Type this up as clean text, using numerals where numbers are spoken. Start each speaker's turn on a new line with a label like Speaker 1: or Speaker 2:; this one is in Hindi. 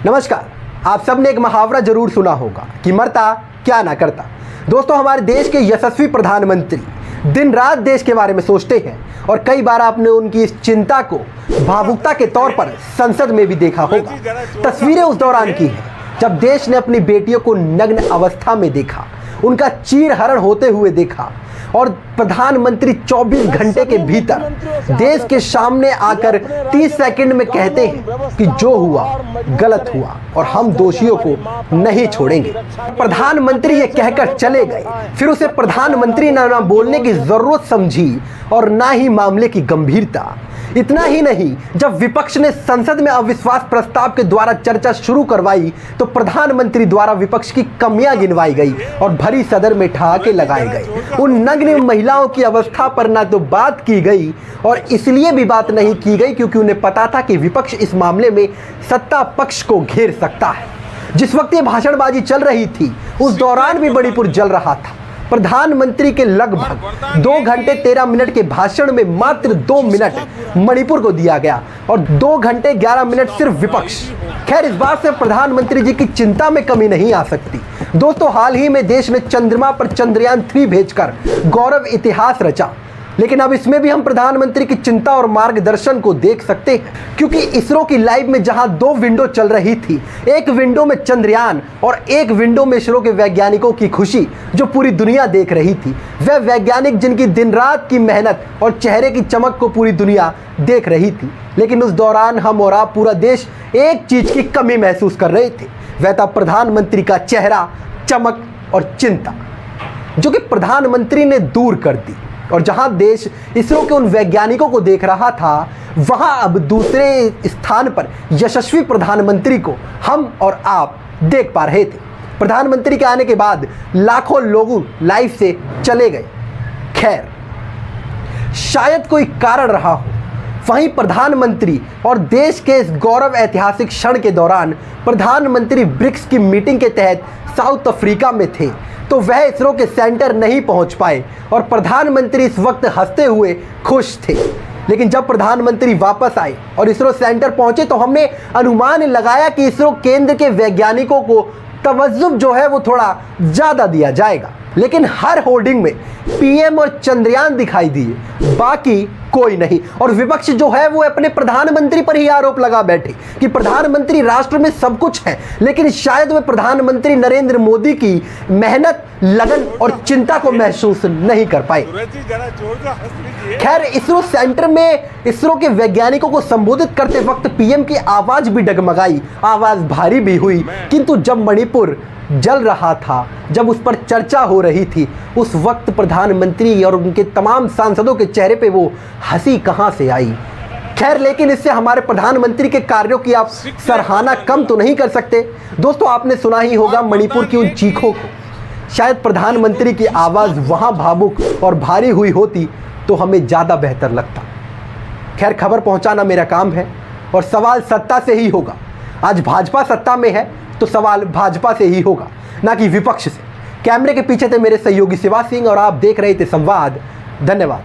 Speaker 1: नमस्कार। आप सबने एक मुहावरा जरूर सुना होगा कि मरता क्या ना करता। दोस्तों, हमारे देश के यशस्वी प्रधानमंत्री दिन रात देश के बारे में सोचते हैं और कई बार आपने उनकी इस चिंता को भावुकता के तौर पर संसद में भी देखा होगा। तस्वीरें उस दौरान की हैं जब देश ने अपनी बेटियों को नग्न अवस्था में देखा, उनका चीरहरण होते हुए देखा और प्रधानमंत्री 24 घंटे के भीतर देश के सामने आकर 30 सेकंड में कहते हैं कि जो हुआ गलत हुआ और हम दोषियों को नहीं छोड़ेंगे। प्रधानमंत्री ये कहकर चले गए, फिर उसे प्रधानमंत्री ना बोलने की जरूरत समझी और ना ही मामले की गंभीरता। इतना ही नहीं, जब विपक्ष ने संसद में अविश्वास प्रस्ताव के द्वारा चर्चा शुरू करवाई तो प्रधानमंत्री द्वारा विपक्ष की कमियां गिनवाई गई और भरी सदन में ठहाके लगाए गए। उन नग्न महिलाओं की अवस्था पर ना तो बात की गई और इसलिए भी बात नहीं की गई क्योंकि उन्हें पता था कि विपक्ष इस मामले में सत्ता पक्ष को घेर सकता है। जिस वक्त ये भाषणबाजी चल रही थी उस दौरान भी मणिपुर जल रहा था। प्रधानमंत्री के लगभग 2 घंटे 13 मिनट के भाषण में मात्र 2 मिनट मणिपुर को दिया गया और 2 घंटे 11 मिनट सिर्फ विपक्ष। खैर, इस बात से प्रधानमंत्री जी की चिंता में कमी नहीं आ सकती। दोस्तों, हाल ही में देश ने चंद्रमा पर चंद्रयान 3 भेजकर गौरव इतिहास रचा, लेकिन अब इसमें भी हम प्रधानमंत्री की चिंता और मार्गदर्शन को देख सकते हैं क्योंकि इसरो की लाइव में जहां 2 विंडो चल रही थी, एक विंडो में चंद्रयान और एक विंडो में इसरो के वैज्ञानिकों की खुशी जो पूरी दुनिया देख रही थी। वह वैज्ञानिक जिनकी दिन रात की मेहनत और चेहरे की चमक को पूरी दुनिया देख रही थी, लेकिन उस दौरान हम और आप पूरा देश एक चीज की कमी महसूस कर रहे थे। वह था प्रधानमंत्री का चेहरा, चमक और चिंता, जो कि प्रधानमंत्री ने दूर कर दी। और जहां देश इसरो के उन वैज्ञानिकों को देख रहा था, वहां अब दूसरे स्थान पर यशस्वी प्रधानमंत्री को हम और आप देख पा रहे थे। प्रधानमंत्री के आने के बाद लाखों लोग लाइव से चले गए। खैर, शायद कोई कारण रहा हो। वहीं प्रधानमंत्री और देश के इस गौरव ऐतिहासिक क्षण के दौरान प्रधानमंत्री ब्रिक्स की मीटिंग के तहत साउथ अफ्रीका में थे, तो वह इसरो के सेंटर नहीं पहुंच पाए और प्रधानमंत्री इस वक्त हंसते हुए खुश थे। लेकिन जब प्रधानमंत्री वापस आए और इसरो सेंटर पहुंचे तो हमने अनुमान लगाया कि इसरो केंद्र के वैज्ञानिकों को तवज्जो जो है वो थोड़ा ज़्यादा दिया जाएगा। लेकिन हर होर्डिंग में पीएम और चंद्रयान दिखाई दिए, बाकी कोई नहीं। और विपक्ष जो है वो अपने प्रधानमंत्री पर ही आरोप लगा बैठे कि प्रधानमंत्री राष्ट्र में सब कुछ है, लेकिन शायद वे प्रधानमंत्री नरेंद्र मोदी की मेहनत, लगन और चिंता को महसूस नहीं कर पाए। खैर, इसरो सेंटर में इसरो के वैज्ञानिकों को संबोधित करते वक्त पीएम की आवाज भी डगमगाई, आवाज भारी भी हुई, किंतु जब मणिपुर जल रहा था, जब उस पर चर्चा हो रही थी, उस वक्त प्रधानमंत्री और उनके तमाम सांसदों के चेहरे पे वो हंसी कहां से आई। खैर, लेकिन इससे हमारे प्रधानमंत्री के कार्यों की आप सराहना कम तो नहीं कर सकते। दोस्तों, आपने सुना ही होगा मणिपुर की उन चीखों को। शायद प्रधानमंत्री की आवाज़ वहाँ भावुक और भारी हुई होती तो हमें ज़्यादा बेहतर लगता। खैर, खबर पहुँचाना मेरा काम है और सवाल सत्ता से ही होगा। आज भाजपा सत्ता में है तो सवाल भाजपा से ही होगा, ना कि विपक्ष से। कैमरे के पीछे थे मेरे सहयोगी शिवा सिंह और आप देख रहे थे संवाद। धन्यवाद।